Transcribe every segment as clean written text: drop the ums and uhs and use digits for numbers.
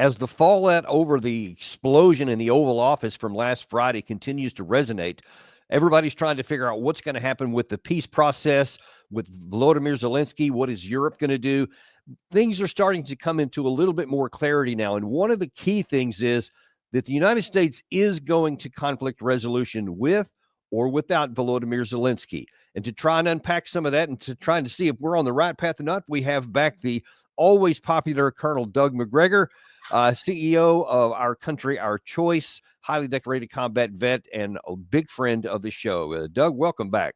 As the fallout over the explosion in the Oval Office from last Friday continues to resonate, everybody's trying to figure out what's going to happen with the peace process, with Volodymyr Zelensky. What is Europe going to do? Things are starting to come into a little bit more clarity now. And one of the key things is that the United States is going to conflict resolution with or without Volodymyr Zelensky. And to try and unpack some of that and to try and see if we're on the right path or not, we have back the always popular Colonel Doug Macgregor, CEO of Our Country, Our Choice, highly decorated combat vet, and a big friend of the show. Doug, welcome back.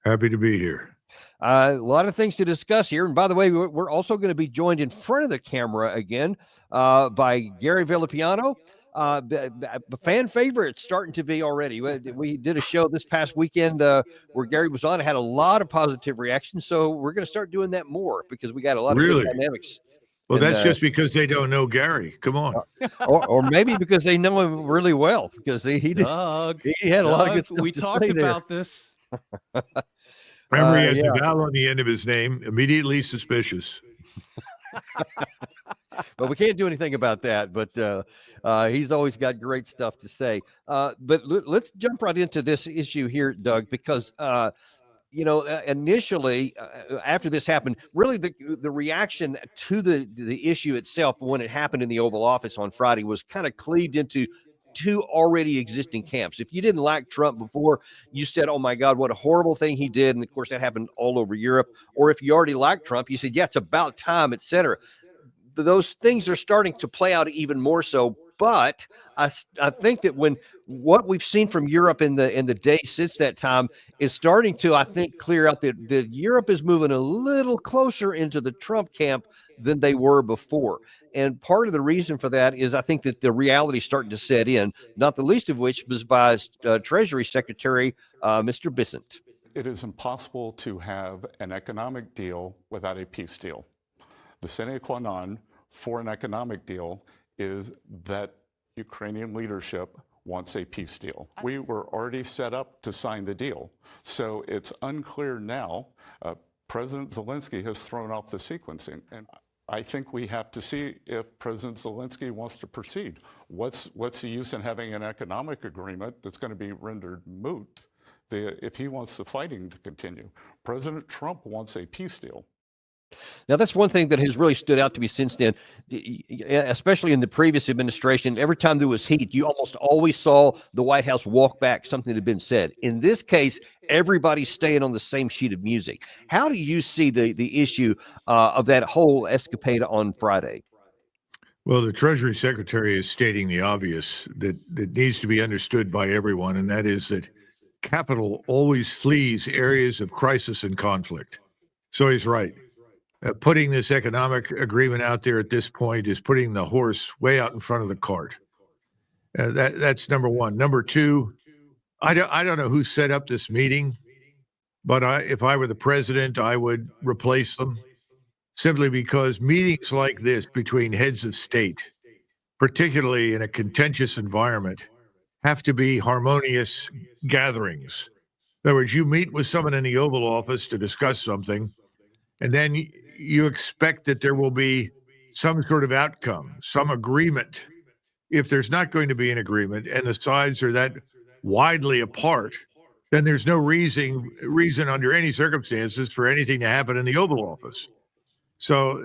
Happy to be here. A lot of things to discuss here. And by the way, we're also going to be joined in front of the camera again by Gary Villapiano. The fan favorite starting to be already. We did a show this past weekend where Gary was on. It had a lot of positive reactions. So we're going to start doing that more because we got a lot of good dynamics. Well, that's just because they don't know Gary. Come on. Or maybe because they know him really well, because he had a lot of good stuff. We talked about this. Remember, he has a vowel on the end of his name. Immediately suspicious. But we can't do anything about that. But he's always got great stuff to say. But let's jump right into this issue here, Doug, because initially after this happened, really the reaction to the issue itself when it happened in the Oval Office on Friday was kind of cleaved into two already existing camps. If you didn't like Trump before, you said, oh my God, what a horrible thing he did. And of course that happened all over Europe. Or if you already liked Trump, you said, yeah, it's about time, etc. Those things are starting to play out even more so. But I think that what we've seen from Europe in the days since that time is starting to, I think, clear out that Europe is moving a little closer into the Trump camp than they were before. And part of the reason for that is I think that the reality is starting to set in, not the least of which was by Treasury Secretary Mr. Bissett. It is impossible to have an economic deal without a peace deal. The sine qua non for an economic deal is that Ukrainian leadership wants a peace deal. We were already set up to sign the deal. So it's unclear now. President Zelensky has thrown off the sequencing. And I think we have to see if President Zelensky wants to proceed. What's the use in having an economic agreement that's going to be rendered moot if he wants the fighting to continue? President Trump wants a peace deal. Now, that's one thing that has really stood out to me since then, especially in the previous administration. Every time there was heat, you almost always saw the White House walk back something that had been said. In this case, everybody's staying on the same sheet of music. How do you see the issue of that whole escapade on Friday? Well, the Treasury Secretary is stating the obvious that needs to be understood by everyone, and that is that capital always flees areas of crisis and conflict. So he's right. Putting this economic agreement out there at this point is putting the horse way out in front of the cart. That's number one. Number two, I don't know who set up this meeting, but if I were the president, I would replace them, simply because meetings like this between heads of state, particularly in a contentious environment, have to be harmonious gatherings. In other words, you meet with someone in the Oval Office to discuss something, and then you expect that there will be some sort of outcome, some agreement. If there's not going to be an agreement and the sides are that widely apart, then there's no reason under any circumstances for anything to happen in the Oval Office. So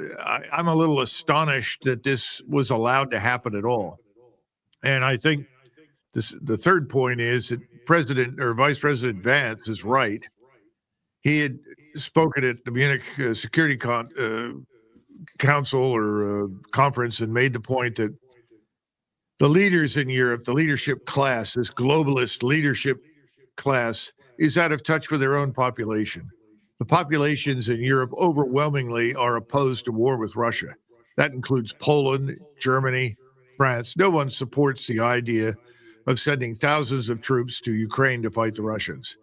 I'm a little astonished that this was allowed to happen at all. And I think the third point is that Vice President Vance is right. He had spoken at the Munich Security Council or conference and made the point that the leaders in Europe, the leadership class, this globalist leadership class, is out of touch with their own population. The populations in Europe overwhelmingly are opposed to war with Russia. That includes Poland, Germany, France. No one supports the idea of sending thousands of troops to Ukraine to fight the Russians.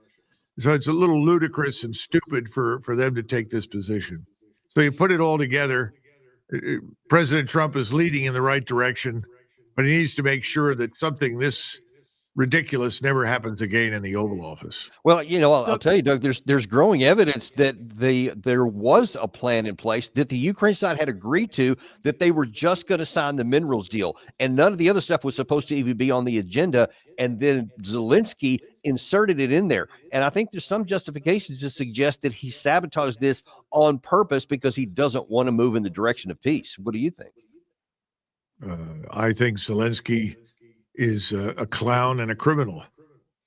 So it's a little ludicrous and stupid for them to take this position. So you put it all together, President Trump is leading in the right direction, but he needs to make sure that something this ridiculous never happens again in the Oval Office. Well, I'll tell you, Doug, there's growing evidence that there was a plan in place that the Ukraine side had agreed to, that they were just going to sign the minerals deal, and none of the other stuff was supposed to even be on the agenda. And then Zelensky inserted it in there. And I think there's some justifications to suggest that he sabotaged this on purpose because he doesn't want to move in the direction of peace. What do you think? I think Zelensky is a clown and a criminal.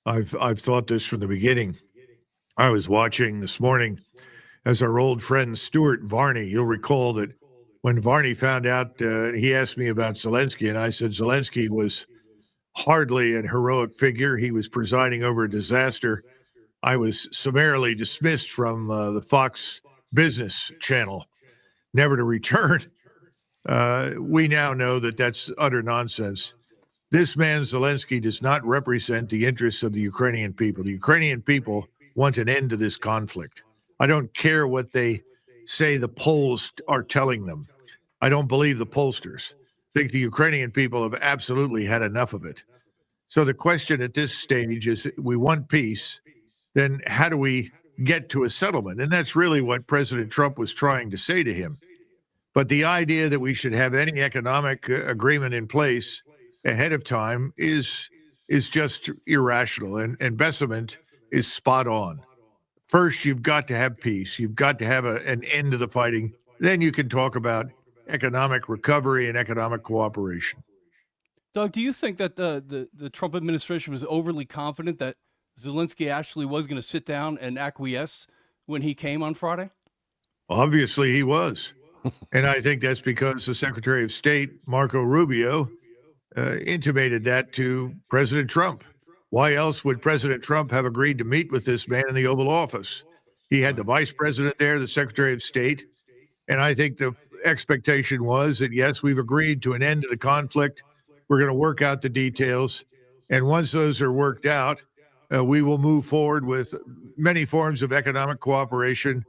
I've thought this from the beginning. I was watching this morning as our old friend Stuart Varney. You'll recall that when Varney found out, he asked me about Zelensky, and I said Zelensky was hardly an heroic figure. He was presiding over a disaster. I was summarily dismissed from the Fox Business Channel, never to return. We now know that that's utter nonsense. This man, Zelensky, does not represent the interests of the Ukrainian people. The Ukrainian people want an end to this conflict. I don't care what they say the polls are telling them. I don't believe the pollsters. I think the Ukrainian people have absolutely had enough of it. So the question at this stage is, we want peace, then how do we get to a settlement? And that's really what President Trump was trying to say to him. But the idea that we should have any economic agreement in place ahead of time is just irrational. And Besament is spot on. First, you've got to have peace. You've got to have an end to the fighting. Then you can talk about economic recovery and economic cooperation. Doug, do you think that the Trump administration was overly confident that Zelensky actually was going to sit down and acquiesce when he came on Friday? Obviously, he was. And I think that's because the Secretary of State, Marco Rubio, intimated that to President Trump. Why else would President Trump have agreed to meet with this man in the Oval Office? He had the Vice President there, the Secretary of State. And I think the expectation was that, yes, we've agreed to an end to the conflict. We're going to work out the details. And once those are worked out, we will move forward with many forms of economic cooperation.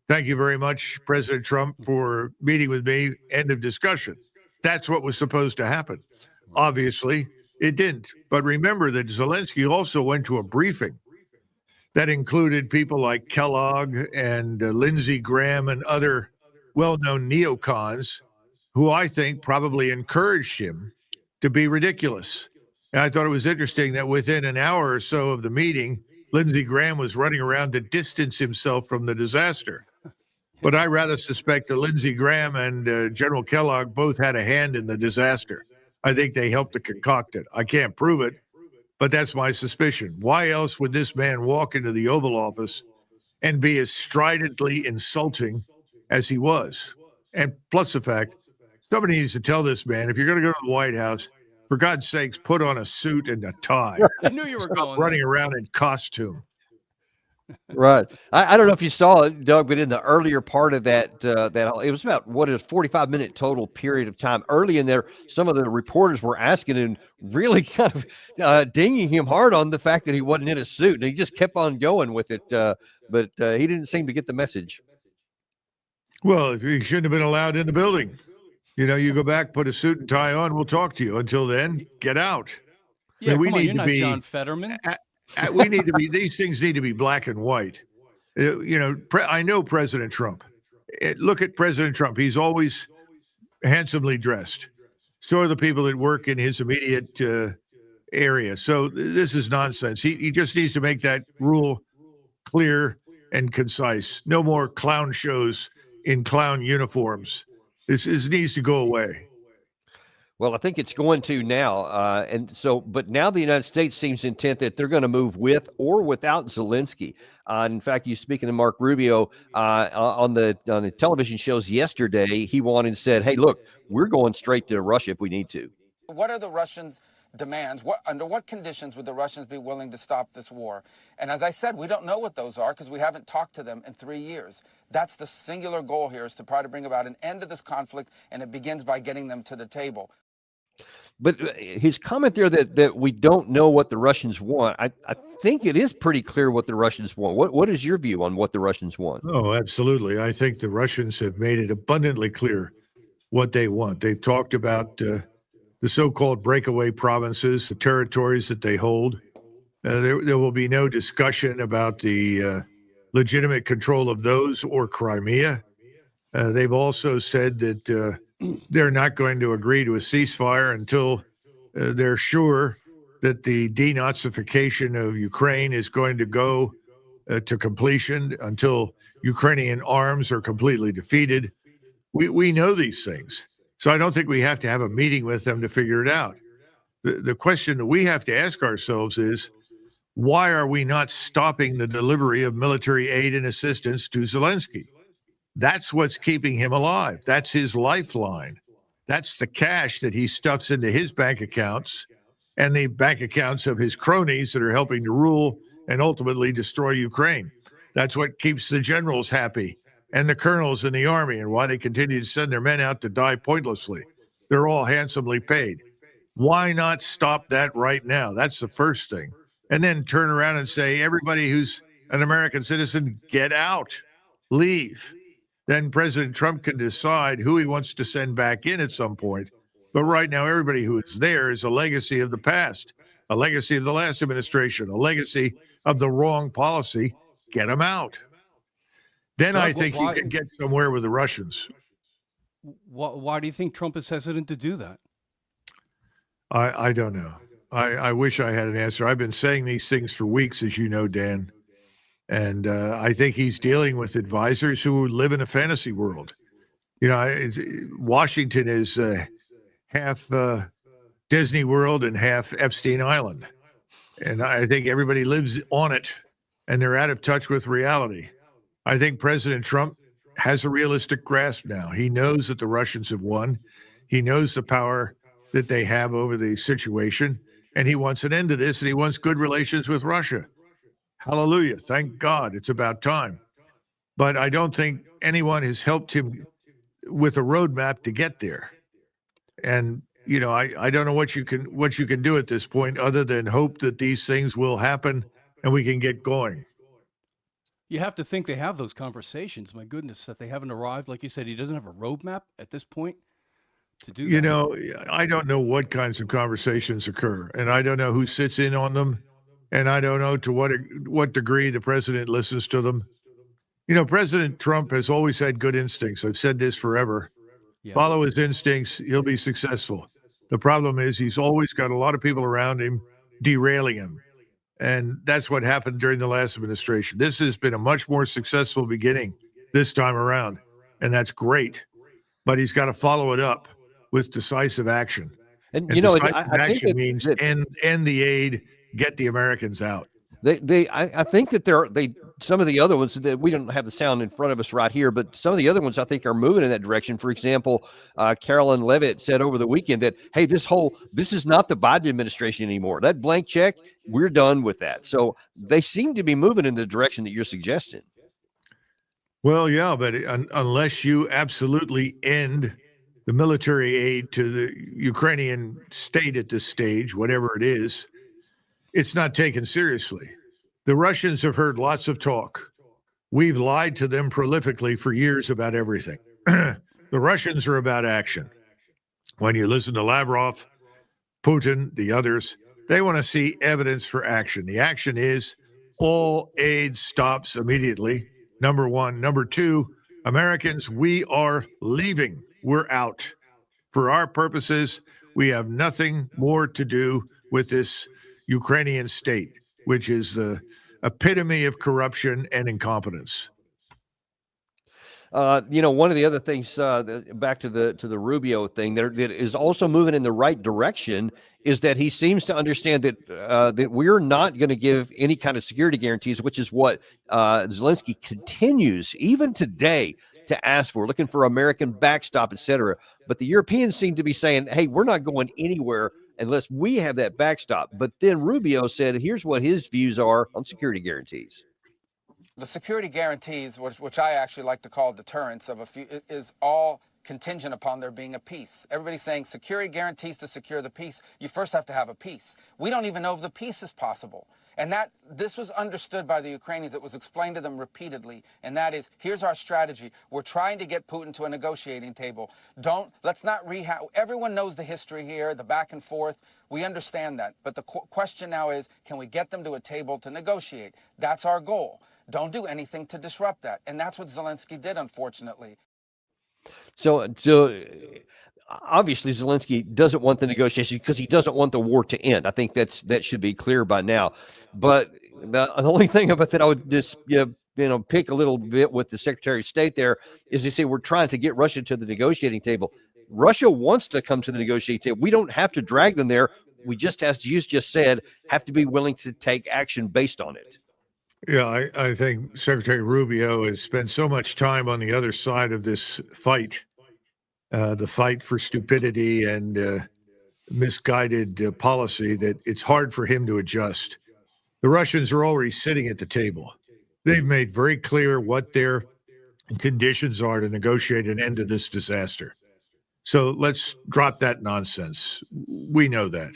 Thank you very much, President Trump, for meeting with me. End of discussion. That's what was supposed to happen. Obviously, it didn't. But remember that Zelensky also went to a briefing that included people like Kellogg and Lindsey Graham and other well-known neocons who I think probably encouraged him to be ridiculous. And I thought it was interesting that within an hour or so of the meeting, Lindsey Graham was running around to distance himself from the disaster. But I rather suspect that Lindsey Graham and General Kellogg both had a hand in the disaster. I think they helped to concoct it. I can't prove it, but that's my suspicion. Why else would this man walk into the Oval Office and be as stridently insulting as he was? And plus the fact, somebody needs to tell this man, if you're going to go to the White House, for God's sakes, put on a suit and a tie. I knew you were going running around in costume. Right. I don't know if you saw it, Doug, but in the earlier part of that it was about 45-minute total period of time. Early in there, some of the reporters were asking and really kind of dinging him hard on the fact that he wasn't in a suit, and he just kept on going with it. But he didn't seem to get the message. Well, he shouldn't have been allowed in the building. You go back, put a suit and tie on. We'll talk to you. Until then, get out. Yeah, come on, you're not John Fetterman. We need to be, these things need to be black and white. I know President Trump. Look at President Trump. He's always handsomely dressed. So are the people that work in his immediate area. So this is nonsense. He just needs to make that rule clear and concise. No more clown shows in clown uniforms. This needs to go away. Well, I think it's going to now. But now the United States seems intent that they're going to move with or without Zelensky. In fact, you speaking to Mark Rubio on the television shows yesterday, he wanted and said, hey, look, we're going straight to Russia if we need to. What are the Russians' demands? Under what conditions would the Russians be willing to stop this war? And as I said, we don't know what those are because we haven't talked to them in 3 years. That's the singular goal here, is to try to bring about an end to this conflict, and it begins by getting them to the table. But his comment there that we don't know what the Russians want, I think it is pretty clear what the Russians want. What is your view on what the Russians want? Oh, absolutely. I think the Russians have made it abundantly clear what they want. They've talked about the so-called breakaway provinces, the territories that they hold. There will be no discussion about the legitimate control of those or Crimea. They've also said that they're not going to agree to a ceasefire until they're sure that the denazification of Ukraine is going to go to completion, until Ukrainian arms are completely defeated. We know these things. So I don't think we have to have a meeting with them to figure it out. The question that we have to ask ourselves is, why are we not stopping the delivery of military aid and assistance to Zelensky? That's what's keeping him alive. That's his lifeline. That's the cash that he stuffs into his bank accounts and the bank accounts of his cronies that are helping to rule and ultimately destroy Ukraine. That's what keeps the generals happy and the colonels in the army, and why they continue to send their men out to die pointlessly. They're all handsomely paid. Why not stop that right now? That's the first thing. And then turn around and say, everybody who's an American citizen, get out, leave. Then President Trump can decide who he wants to send back in at some point. But right now, everybody who is there is a legacy of the past, a legacy of the last administration, a legacy of the wrong policy. Get them out. Then I think you can get somewhere with the Russians. Why do you think Trump is hesitant to do that? I don't know. I wish I had an answer. I've been saying these things for weeks, as you know, Dan. And I think he's dealing with advisors who live in a fantasy world. You know, Washington is half Disney World and half Epstein Island. And I think everybody lives on it, and they're out of touch with reality. I think President Trump has a realistic grasp now. He knows that the Russians have won. He knows the power that they have over the situation, and he wants an end to this, and he wants good relations with Russia. Hallelujah. Thank God. It's about time. But I don't think anyone has helped him with a roadmap to get there. And, you know, I don't know what you can do at this point other than hope that these things will happen and we can get going. You have to think they have those conversations. My goodness, that they haven't arrived. Like you said, he doesn't have a roadmap at this point to do that. You know, I don't know what kinds of conversations occur, and I don't know who sits in on them, and I don't know to what degree the president listens to them. You know, President Trump has always had good instincts. I've said this forever. Yeah. Follow his instincts, he'll be successful. The problem is he's always got a lot of people around him derailing him. And that's what happened during the last administration. This has been a much more successful beginning this time around, and that's great. But he's got to follow it up with decisive action. And you know, action means end the aid, get the Americans out. I think that some of the other ones that we don't have the sound in front of us right here, but some of the other ones I think are moving in that direction. For example, Carolyn Levitt said over the weekend that, hey, this is not the Biden administration anymore. That blank check, we're done with that. So they seem to be moving in the direction that you're suggesting. Well, yeah, but unless you absolutely end the military aid to the Ukrainian state at this stage, whatever it is, it's not taken seriously. The Russians have heard lots of talk. We've lied to them prolifically for years about everything. The Russians are about action. When you listen to Lavrov, Putin, the others, they want to see evidence for action. The action is all aid stops immediately. Number one. Number two, Americans, we are leaving. We're out. For our purposes, we have nothing more to do with this Ukrainian state, which is the epitome of corruption and incompetence. You know, one of the other things, back to the Rubio thing, that is also moving in the right direction, is that he seems to understand that we're not going to give any kind of security guarantees, which is what Zelensky continues even today to ask for, looking for American backstop, et cetera. But the Europeans seem to be saying, hey, we're not going anywhere unless we have that backstop. But then Rubio said, here's what his views are on security guarantees. The security guarantees, which I actually like to call deterrence of is all contingent upon there being a peace. Everybody's saying security guarantees to secure the peace. You first have to have a peace. We don't even know if the peace is possible. And this was understood by the Ukrainians. It was explained to them repeatedly. And that is, here's our strategy. We're trying to get Putin to a negotiating table. Let's not everyone knows the history here, the back and forth. We understand that. But the question now is, can we get them to a table to negotiate? That's our goal. Don't do anything to disrupt that. And that's what Zelensky did, unfortunately. So obviously Zelensky doesn't want the negotiation because he doesn't want the war to end. I think that should be clear by now. But the only thing about that I would just pick a little bit with the Secretary of State there is they say we're trying to get Russia to the negotiating table. Russia wants to come to the negotiating table. We don't have to drag them there. We just, as you just said, have to be willing to take action based on it. Yeah, I think Secretary Rubio has spent so much time on the other side of this fight, the fight for stupidity and misguided policy, that it's hard for him to adjust. The Russians are already sitting at the table. They've made very clear what their conditions are to negotiate an end to this disaster. So let's drop that nonsense. We know that.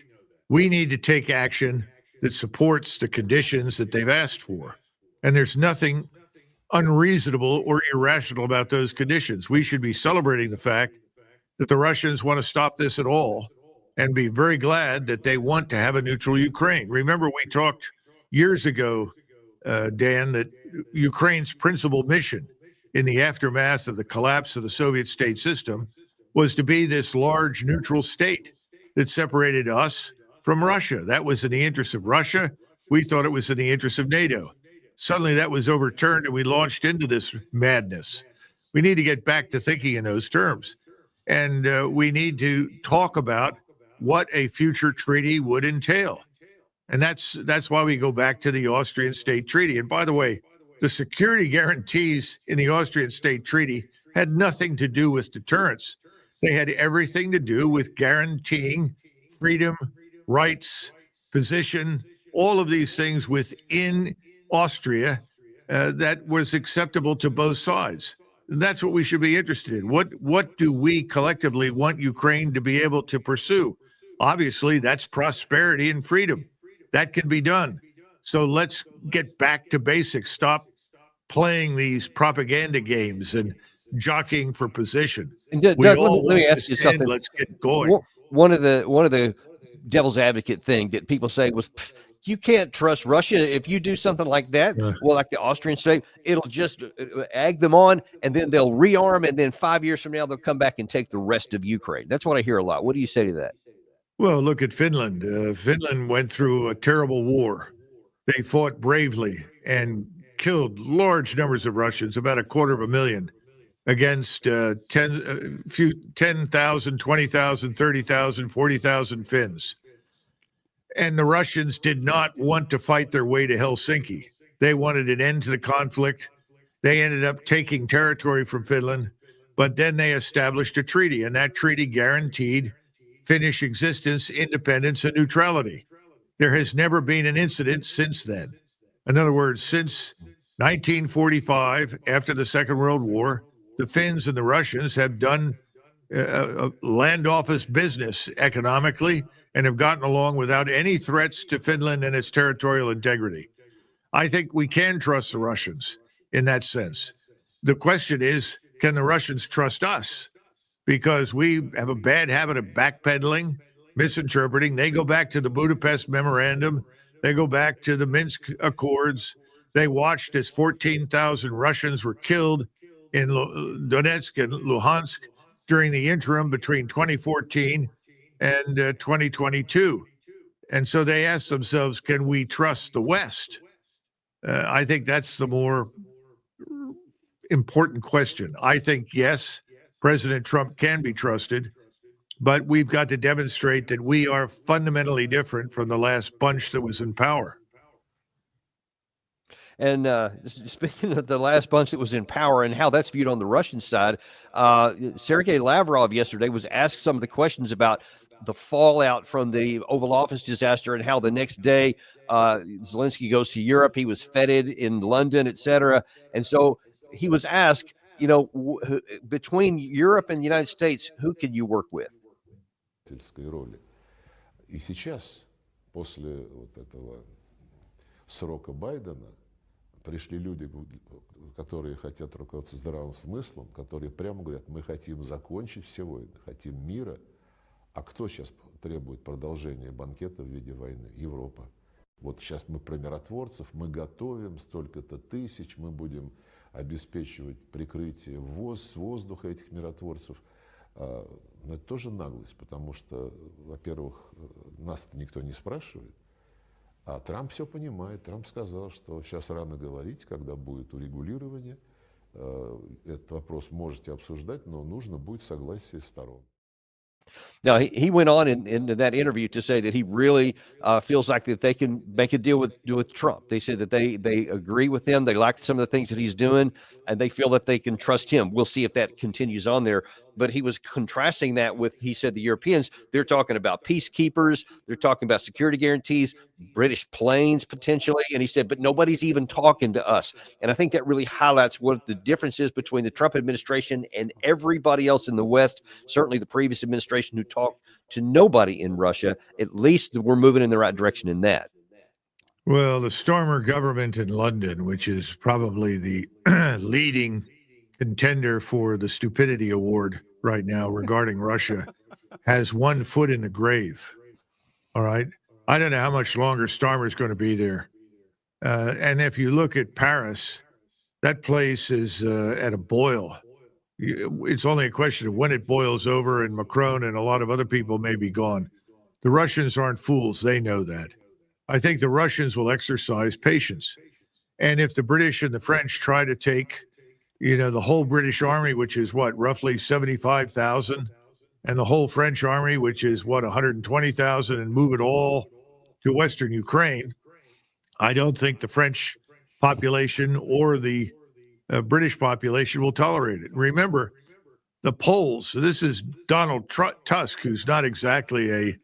We need to take action that supports the conditions that they've asked for. And there's nothing unreasonable or irrational about those conditions. We should be celebrating the fact that the Russians want to stop this at all and be very glad that they want to have a neutral Ukraine. Remember, we talked years ago, Dan, that Ukraine's principal mission in the aftermath of the collapse of the Soviet state system was to be this large neutral state that separated us from Russia. That was in the interest of Russia. We thought it was in the interest of NATO. Suddenly that was overturned and we launched into this madness. We need to get back to thinking in those terms. And we need to talk about what a future treaty would entail. And that's why we go back to the Austrian State Treaty. And by the way, the security guarantees in the Austrian State Treaty had nothing to do with deterrence. They had everything to do with guaranteeing freedom, rights, position, all of these things within Austria that was acceptable to both sides. And that's what we should be interested in. What do we collectively want Ukraine to be able to pursue? Obviously, that's prosperity and freedom. That can be done. So let's get back to basics. Stop playing these propaganda games and jockeying for position. And Doug, let me ask you something. Let's get going. One of the devil's advocate thing that people say was, you can't trust Russia. If you do something like that, well, like the Austrian state, it'll just egg them on, and then they'll rearm, and then 5 years from now, they'll come back and take the rest of Ukraine. That's what I hear a lot. What do you say to that? Well, look at Finland. Finland went through a terrible war. They fought bravely and killed large numbers of Russians, about 250,000, against 10,000, 20,000, 30,000, 40,000 Finns. And the Russians did not want to fight their way to Helsinki. They wanted an end to the conflict. They ended up taking territory from Finland, but then they established a treaty, and that treaty guaranteed Finnish existence, independence, and neutrality. There has never been an incident since then. In other words, since 1945, after the Second World War, the Finns and the Russians have done land office business economically and have gotten along without any threats to Finland and its territorial integrity. I think we can trust the Russians in that sense. The question is, can the Russians trust us? Because we have a bad habit of backpedaling, misinterpreting. They go back to the Budapest Memorandum. They go back to the Minsk Accords. They watched as 14,000 Russians were killed in Donetsk and Luhansk during the interim between 2014 and 2022. And so they asked themselves, can we trust the West? I think that's the more important question. I think, yes, President Trump can be trusted, but we've got to demonstrate that we are fundamentally different from the last bunch that was in power. And speaking of the last bunch that was in power and how that's viewed on the Russian side, Sergei Lavrov yesterday was asked some of the questions about the fallout from the Oval Office disaster and how the next day Zelensky goes to Europe. He was feted in London, et cetera. And so he was asked, between Europe and the United States, who can you work with? Роли. И сейчас, после вот этого срока Байдена, пришли люди, которые хотят руководствоваться здравым смыслом, которые прямо говорят, мы хотим закончить все войны, хотим мира. А кто сейчас требует продолжения банкета в виде войны? Европа. Вот сейчас мы про миротворцев, мы готовим столько-то тысяч, мы будем обеспечивать прикрытие с воздуха этих миротворцев. Но это тоже наглость, потому что, во-первых, нас-то никто не спрашивает, а Трамп все понимает. Трамп сказал, что сейчас рано говорить, когда будет урегулирование. Этот вопрос можете обсуждать, но нужно будет согласие сторон. Now, he went on in that interview to say that he really feels like that they can make a deal with Trump. They said that they agree with him. They like some of the things that he's doing, and they feel that they can trust him. We'll see if that continues on there. But he was contrasting that with, he said, the Europeans, they're talking about peacekeepers. They're talking about security guarantees, British planes potentially. And he said, but nobody's even talking to us. And I think that really highlights what the difference is between the Trump administration and everybody else in the West, certainly the previous administration who talked to nobody in Russia. At least we're moving in the right direction in that. Well, the Starmer government in London, which is probably the leading contender for the stupidity award right now regarding Russia, has one foot in the grave. All right. I don't know how much longer Starmer's going to be there. And if you look at Paris, that place is at a boil. It's only a question of when it boils over, and Macron and a lot of other people may be gone. The Russians aren't fools. They know that. I think the Russians will exercise patience. And if the British and the French try to take, the whole British army, which is roughly 75,000, and the whole French army, which is 120,000, and move it all to Western Ukraine, I don't think the French population or the British population will tolerate it. Remember, the Poles, so this is Donald Tusk, who's not exactly a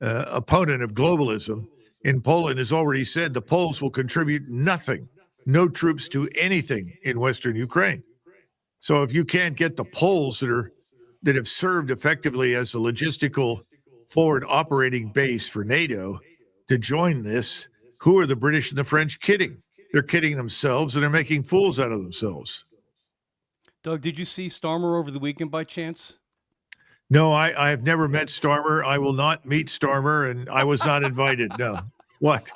opponent of globalism in Poland, has already said the Poles will contribute nothing, no troops to anything in Western Ukraine. So if you can't get the Poles that have served effectively as a logistical forward operating base for NATO to join this, who are the British and the French kidding? They're kidding themselves, and they're making fools out of themselves. Doug, did you see Starmer over the weekend by chance? No, I have never met Starmer. I will not meet Starmer, and I was not invited. No. What?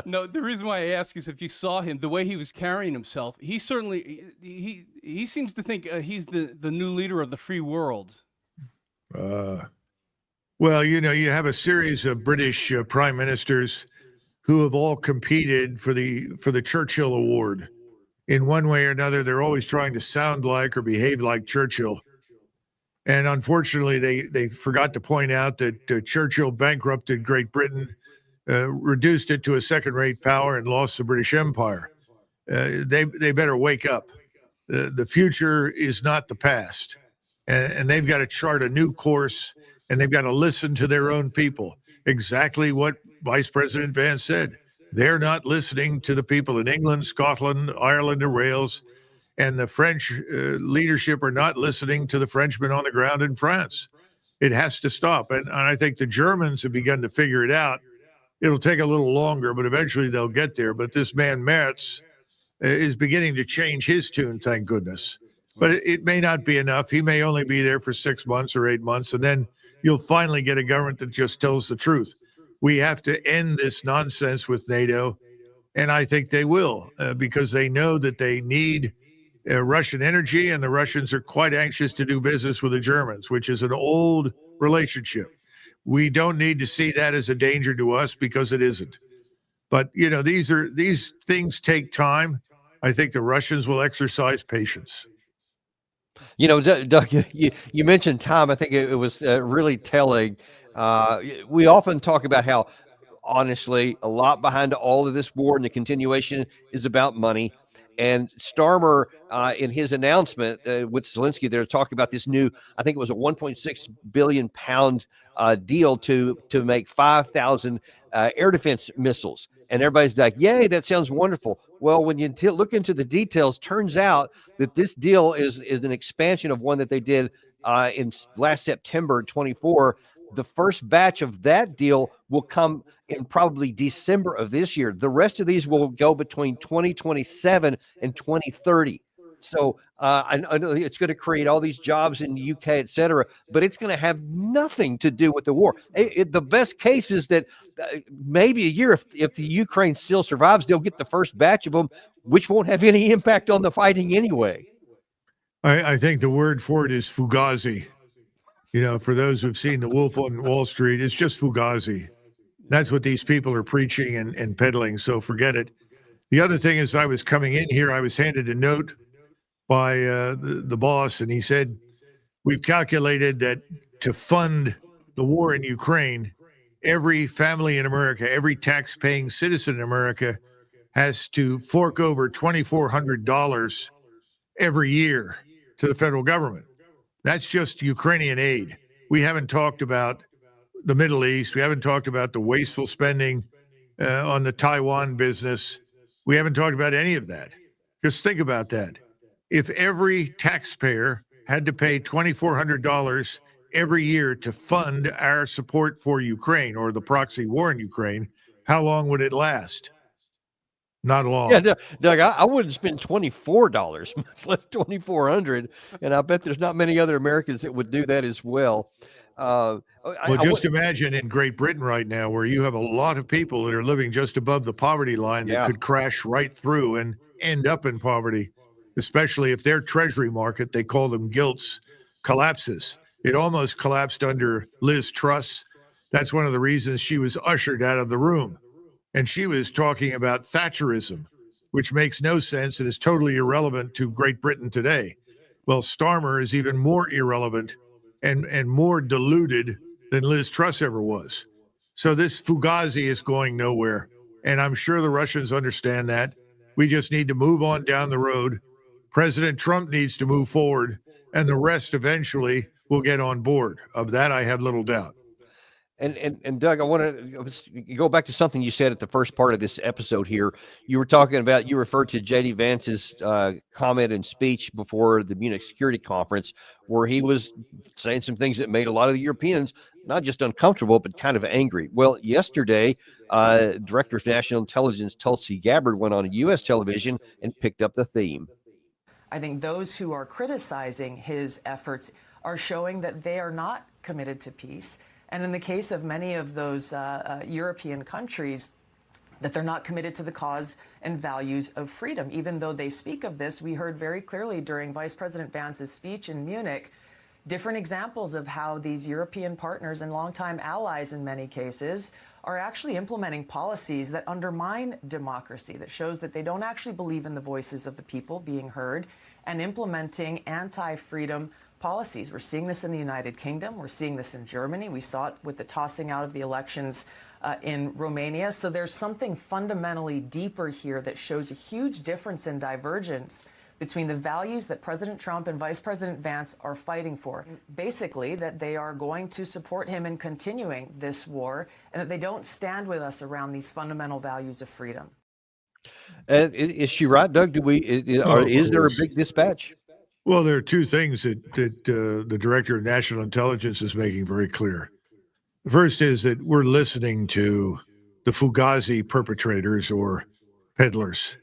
No, the reason why I ask is if you saw him, the way he was carrying himself, he certainly, he seems to think he's the new leader of the free world. Well, you have a series of British prime ministers who have all competed for the Churchill Award. In one way or another, they're always trying to sound like or behave like Churchill. And unfortunately, they forgot to point out that Churchill bankrupted Great Britain, reduced it to a second-rate power, and lost the British Empire. They better wake up. The future is not the past. And they've got to chart a new course, and they've got to listen to their own people. Exactly what Vice President Vance said. They're not listening to the people in England, Scotland, Ireland, or Wales, and the French leadership are not listening to the Frenchmen on the ground in France. It has to stop. And I think the Germans have begun to figure it out. It'll take a little longer, but eventually they'll get there. But this man, Merz, is beginning to change his tune, thank goodness. But it may not be enough. He may only be there for 6 months or 8 months, and then you'll finally get a government that just tells the truth. We have to end this nonsense with NATO, and I think they will, because they know that they need Russian energy, and the Russians are quite anxious to do business with the Germans, which is an old relationship. We don't need to see that as a danger to us, because it isn't. But, these things take time. I think the Russians will exercise patience. Doug, you mentioned time. I think it was really telling. We often talk about how, honestly, a lot behind all of this war and the continuation is about money. And Starmer, in his announcement with Zelensky, they're talking about this new, I think it was a 1.6 billion pound deal to make 5,000 air defense missiles. And everybody's like, yay, that sounds wonderful. Well, when you look into the details, turns out that this deal is an expansion of one that they did in last September 24. The first batch of that deal will come in probably December of this year. The rest of these will go between 2027 and 2030. So I know it's going to create all these jobs in the UK, et cetera, but it's going to have nothing to do with the war. The best case is that maybe a year, if the Ukraine still survives, they'll get the first batch of them, which won't have any impact on the fighting anyway. I think the word for it is fugazi. You know, for those who've seen The Wolf on Wall Street, it's just fugazi. That's what these people are preaching and peddling, so forget it. The other thing is, I was coming in here, I was handed a note by the boss, and he said, we've calculated that to fund the war in Ukraine, every family in America, every tax-paying citizen in America has to fork over $2,400 every year to the federal government. That's just Ukrainian aid. We haven't talked about the Middle East. We haven't talked about the wasteful spending on the Taiwan business. We haven't talked about any of that. Just think about that. If every taxpayer had to pay $2,400 every year to fund our support for Ukraine or the proxy war in Ukraine, how long would it last? Not long. Yeah, Doug, I wouldn't spend $24, much less $2,400, and I bet there's not many other Americans that would do that as well. Well, just imagine in Great Britain right now, where you have a lot of people that are living just above the poverty line that could crash right through and end up in poverty, especially if their treasury market, they call them gilts, collapses. It almost collapsed under Liz Truss. That's one of the reasons she was ushered out of the room. And she was talking about Thatcherism, which makes no sense and is totally irrelevant to Great Britain today. Well, Starmer is even more irrelevant and more deluded than Liz Truss ever was. So this Fugazi is going nowhere. And I'm sure the Russians understand that. We just need to move on down the road. President Trump needs to move forward, and the rest eventually will get on board. Of that, I have little doubt. And Doug, I want to go back to something you said at the first part of this episode here. You were talking about, you referred to J.D. Vance's comment and speech before the Munich Security Conference, where he was saying some things that made a lot of the Europeans not just uncomfortable, but kind of angry. Well, yesterday, Director of National Intelligence Tulsi Gabbard went on U.S. television and picked up the theme. I think those who are criticizing his efforts are showing that they are not committed to peace. And in the case of many of those European countries, that they're not committed to the cause and values of freedom. Even though they speak of this, we heard very clearly during Vice President Vance's speech in Munich, different examples of how these European partners and longtime allies in many cases are actually implementing policies that undermine democracy, that shows that they don't actually believe in the voices of the people being heard, and implementing anti-freedom policies. We're seeing this in the United Kingdom. We're seeing this in Germany. We saw it with the tossing out of the elections in Romania. So there's something fundamentally deeper here that shows a huge difference in divergence between the values that President Trump and Vice President Vance are fighting for. Basically, that they are going to support him in continuing this war, and that they don't stand with us around these fundamental values of freedom. Is she right, Doug? Is there a big dispatch? Well, there are two things that the Director of National Intelligence is making very clear. The first is that we're listening to the Fugazi perpetrators or peddlers.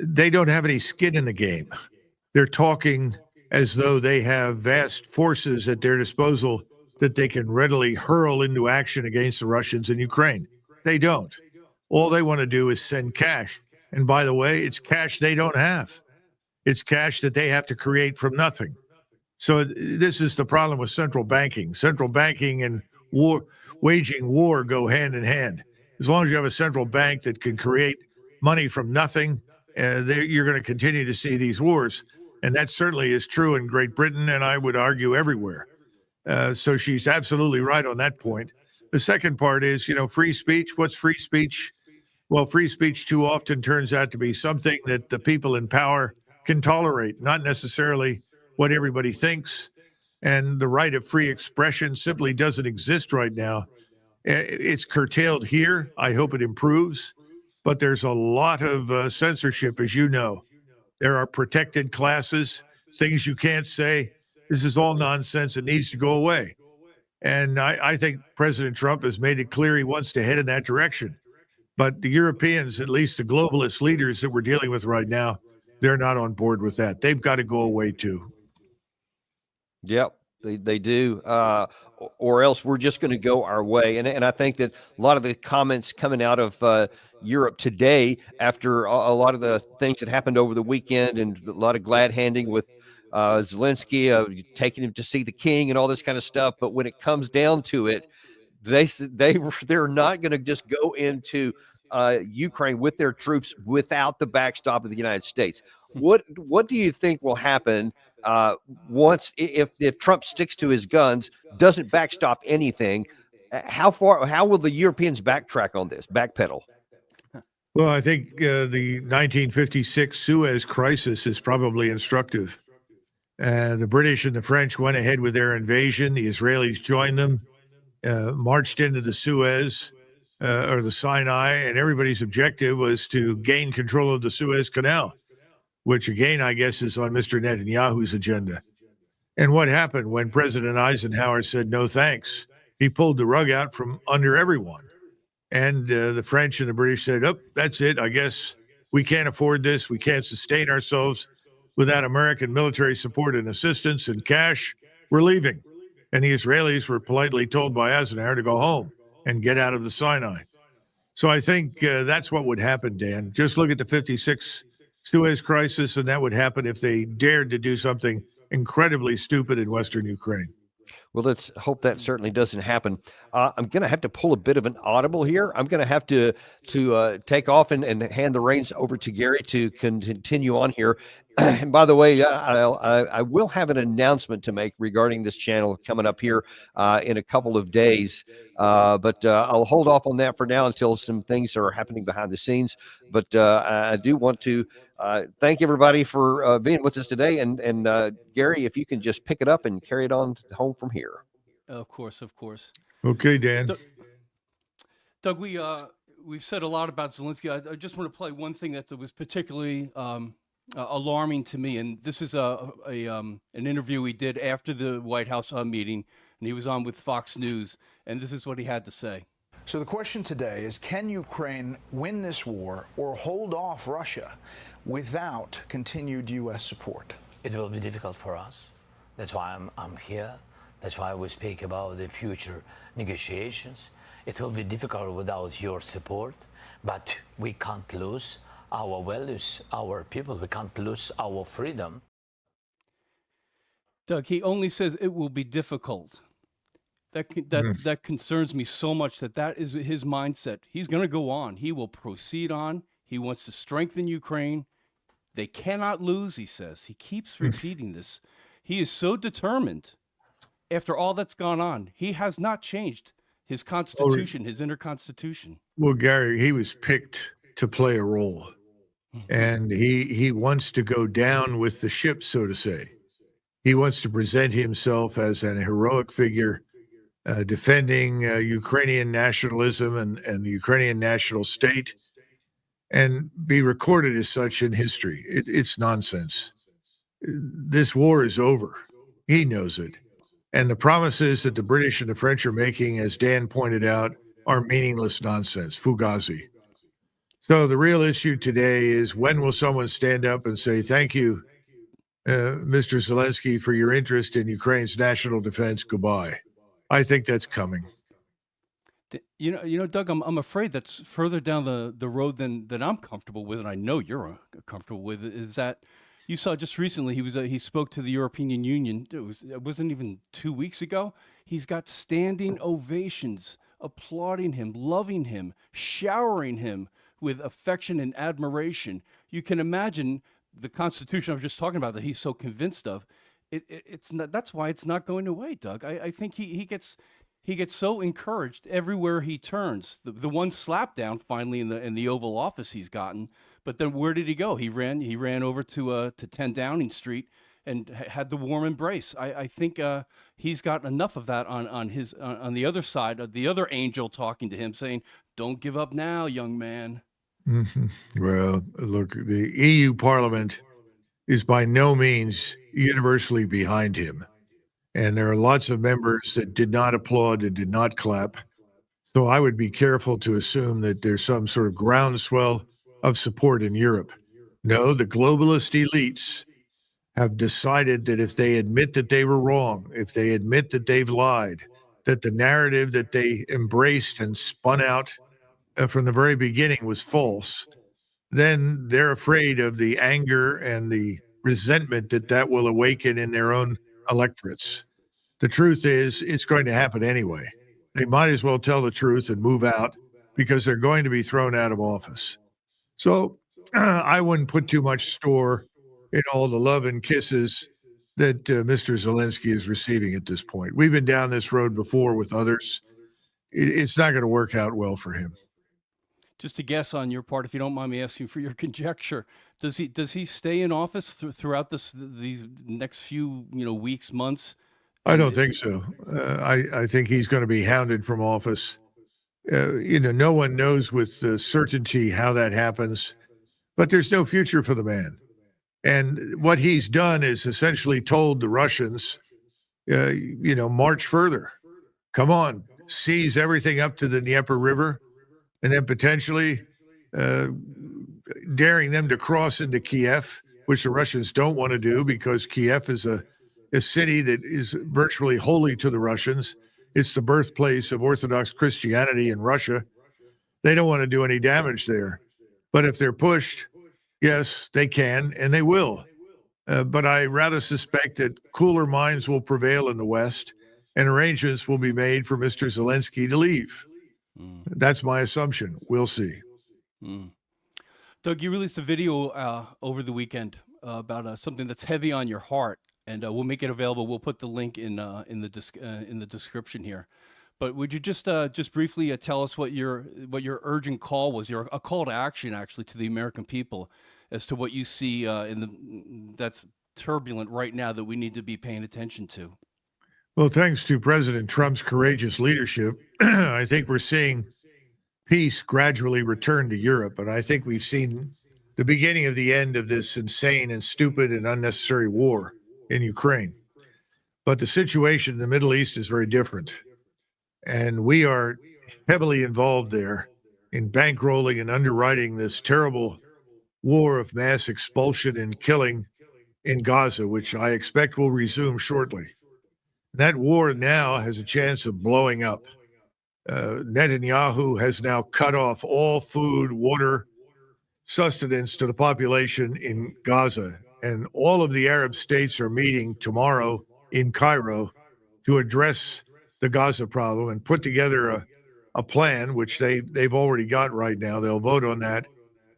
They don't have any skin in the game. They're talking as though they have vast forces at their disposal that they can readily hurl into action against the Russians in Ukraine. They don't. All they want to do is send cash. And by the way, it's cash they don't have. It's cash that they have to create from nothing. So this is the problem with central banking. Central banking and war, waging war go hand in hand. As long as you have a central bank that can create money from nothing, you're going to continue to see these wars. And that certainly is true in Great Britain, and I would argue everywhere. So she's absolutely right on that point. The second part is, free speech. What's free speech? Well, free speech too often turns out to be something that the people in power can tolerate, not necessarily what everybody thinks. And the right of free expression simply doesn't exist right now. It's curtailed here. I hope it improves, but there's a lot of censorship, as you know. There are protected classes, things you can't say. This is all nonsense. It needs to go away. And I think President Trump has made it clear he wants to head in that direction. But the Europeans, at least the globalist leaders that we're dealing with right now, they're not on board with that. They've got to go away too. Yep, they do. Or else we're just going to go our way. And I think that a lot of the comments coming out of Europe today, after a lot of the things that happened over the weekend and a lot of glad handing with Zelensky, taking him to see the king and all this kind of stuff. But when it comes down to it, they're not going to just go into Ukraine with their troops without the backstop of the United States. What do you think will happen once if Trump sticks to his guns, doesn't backstop anything? How will the Europeans backtrack on this, backpedal? Well, I think the 1956 Suez Crisis is probably instructive. The British and the French went ahead with their invasion. The Israelis joined them, marched into the Suez or the Sinai, and everybody's objective was to gain control of the Suez Canal, which again, I guess, is on Mr. Netanyahu's agenda. And what happened when President Eisenhower said no thanks? He pulled the rug out from under everyone. And the French and the British said, oh, that's it. I guess we can't afford this. We can't sustain ourselves without American military support and assistance and cash. We're leaving. And the Israelis were politely told by Eisenhower to go home and get out of the Sinai. So I think that's what would happen, Dan. Just look at the 56 Suez Crisis, and that would happen if they dared to do something incredibly stupid in Western Ukraine. Well, let's hope that certainly doesn't happen. I'm going to have to pull a bit of an audible here. I'm going to have to take off and hand the reins over to Gary to continue on here. And by the way, I will have an announcement to make regarding this channel coming up here in a couple of days. But I'll hold off on that for now until some things are happening behind the scenes. But I do want to thank everybody for being with us today. And Gary, if you can just pick it up and carry it on home from here. Of course, of course. Okay, Dan. Doug, we've said a lot about Zelensky. I just want to play one thing that was particularly alarming to me, and this is an interview he did after the White House meeting, and he was on with Fox News, and this is what he had to say. So the question today is, can Ukraine win this war or hold off Russia without continued U.S. support? It will be difficult for us. That's why I'm here. That's why we speak about the future negotiations. It will be difficult without your support, but we can't lose our values, our people. We can't lose our freedom. Doug, he only says it will be difficult. That concerns me so much that is his mindset. He's going to go on. He will proceed on. He wants to strengthen Ukraine. They cannot lose, he says. He keeps repeating this. He is so determined after all that's gone on. He has not changed his constitution, his inner constitution. Well, Gary, he was picked to play a role. And he wants to go down with the ship, so to say. He wants to present himself as an heroic figure, defending Ukrainian nationalism and the Ukrainian national state, and be recorded as such in history. It's nonsense. This war is over. He knows it. And the promises that the British and the French are making, as Dan pointed out, are meaningless nonsense, fugazi. So the real issue today is, when will someone stand up and say, thank you, Mr. Zelensky, for your interest in Ukraine's national defense. Goodbye. I think that's coming. You know, Doug, I'm afraid that's further down the road than I'm comfortable with, and I know you're comfortable with. Is that you saw just recently he spoke to the European Union. It wasn't even 2 weeks ago. He's got standing ovations, applauding him, loving him, showering him with affection and admiration. You can imagine the Constitution I was just talking about that he's so convinced of. It's not. That's why it's not going away, Doug. I think he gets so encouraged everywhere he turns. The one slap down finally in the Oval Office he's gotten, but then where did he go? He ran over to 10 Downing Street and had the warm embrace. I think he's got enough of that on the other side of the other angel talking to him, saying, "Don't give up now, young man." Well, look, the EU Parliament is by no means universally behind him. And there are lots of members that did not applaud and did not clap. So I would be careful to assume that there's some sort of groundswell of support in Europe. No, the globalist elites have decided that if they admit that they were wrong, if they admit that they've lied, that the narrative that they embraced and spun out from the very beginning was false, then they're afraid of the anger and the resentment that that will awaken in their own electorates. The truth is, it's going to happen anyway. They might as well tell the truth and move out because they're going to be thrown out of office. So I wouldn't put too much store in all the love and kisses that Mr. Zelensky is receiving at this point. We've been down this road before with others. It's not going to work out well for him. Just to guess on your part, if you don't mind me asking for your conjecture, does he stay in office throughout these next few weeks, months? I don't think so. I think he's going to be hounded from office. No one knows with certainty how that happens, but there's no future for the man. And what he's done is essentially told the Russians, march further. Come on, seize everything up to the Dnieper River, and then potentially daring them to cross into Kiev, which the Russians don't want to do because Kiev is a city that is virtually holy to the Russians. It's the birthplace of Orthodox Christianity in Russia. They don't want to do any damage there. But if they're pushed, yes, they can and they will. But I rather suspect that cooler minds will prevail in the West and arrangements will be made for Mr. Zelensky to leave. That's my assumption. We'll see. Doug, you released a video over the weekend about something that's heavy on your heart, and we'll make it available. We'll put the link in the description here. But would you just briefly tell us what your urgent call was? A call to action, actually, to the American people as to what you see that's turbulent right now that we need to be paying attention to. Well, thanks to President Trump's courageous leadership, I think we're seeing peace gradually return to Europe. And I think we've seen the beginning of the end of this insane and stupid and unnecessary war in Ukraine. But the situation in the Middle East is very different. And we are heavily involved there in bankrolling and underwriting this terrible war of mass expulsion and killing in Gaza, which I expect will resume shortly. That war now has a chance of blowing up. Netanyahu has now cut off all food, water, sustenance to the population in Gaza. And all of the Arab states are meeting tomorrow in Cairo to address the Gaza problem and put together a plan, which they've already got right now. They'll vote on that.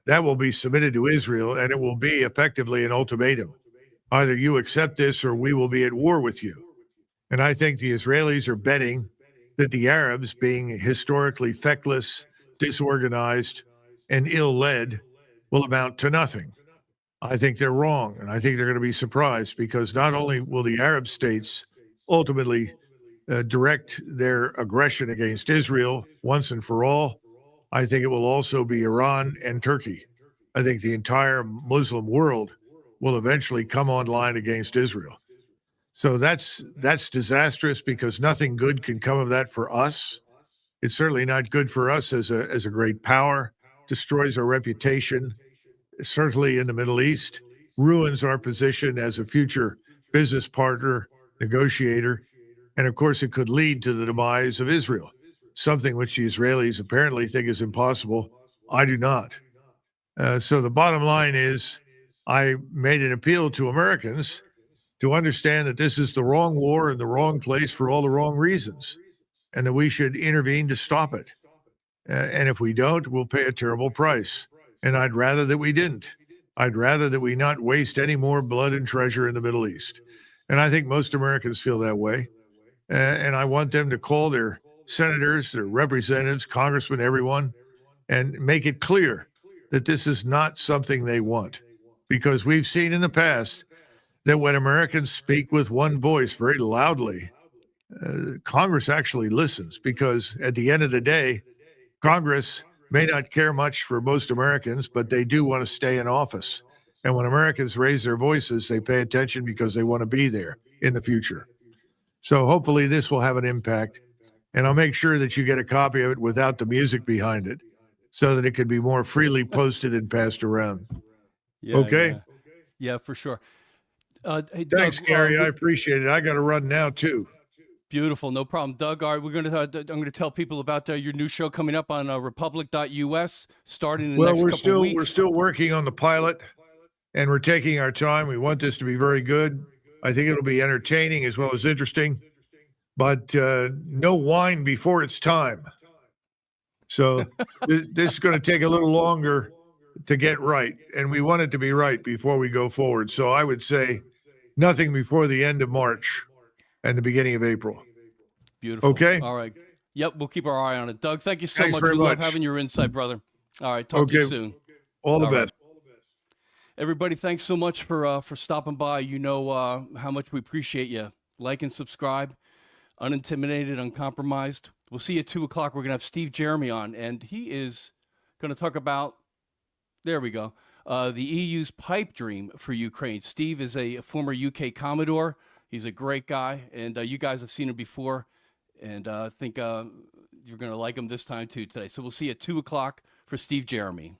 That will be submitted to Israel, and it will be effectively an ultimatum. Either you accept this or we will be at war with you. And I think the Israelis are betting that the Arabs, being historically feckless, disorganized, and ill-led, will amount to nothing. I think they're wrong, and I think they're going to be surprised because not only will the Arab states ultimately direct their aggression against Israel once and for all, I think it will also be Iran and Turkey. I think the entire Muslim world will eventually come online against Israel. So that's disastrous because nothing good can come of that for us. It's certainly not good for us as a great power, destroys our reputation, certainly in the Middle East, ruins our position as a future business partner, negotiator, and of course it could lead to the demise of Israel, something which the Israelis apparently think is impossible. I do not. So the bottom line is I made an appeal to Americans to understand that this is the wrong war in the wrong place for all the wrong reasons, and that we should intervene to stop it. And if we don't, we'll pay a terrible price. And I'd rather that we didn't. I'd rather that we not waste any more blood and treasure in the Middle East. And I think most Americans feel that way. And I want them to call their senators, their representatives, congressmen, everyone, and make it clear that this is not something they want. Because we've seen in the past that when Americans speak with one voice very loudly, Congress actually listens, because at the end of the day, Congress may not care much for most Americans, but they do want to stay in office. And when Americans raise their voices, they pay attention because they want to be there in the future. So hopefully this will have an impact. And I'll make sure that you get a copy of it without the music behind it, so that it can be more freely posted and passed around. Yeah, Okay? yeah, for sure. Hey, Thanks, Doug, Gary. I appreciate it. I got to run now, too. Beautiful, no problem, Doug. All right, I'm going to tell people about your new show coming up on Republic.us starting in the next couple of weeks. We're still working on the pilot, and we're taking our time. We want this to be very good. I think it'll be entertaining as well as interesting, but no wine before it's time. So this is going to take a little longer to get right, and we want it to be right before we go forward. So I would say nothing before the end of March and the beginning of April. Beautiful. Okay. All right. Yep. We'll keep our eye on it. Doug, thank you so Thanks much. very We love much. having your insight, brother. All right. Talk to you soon. All the All right. best. Everybody, thanks so much for stopping by. You know how much we appreciate you. Like and subscribe. Unintimidated, uncompromised. We'll see you at 2 o'clock. We're going to have Steve Jeremy on, and he is going to talk about, there we go, the EU's pipe dream for Ukraine. Steve is a former UK Commodore. He's a great guy, and you guys have seen him before, and I think you're going to like him this time too today. So we'll see you at 2 o'clock for Steve Jeremy.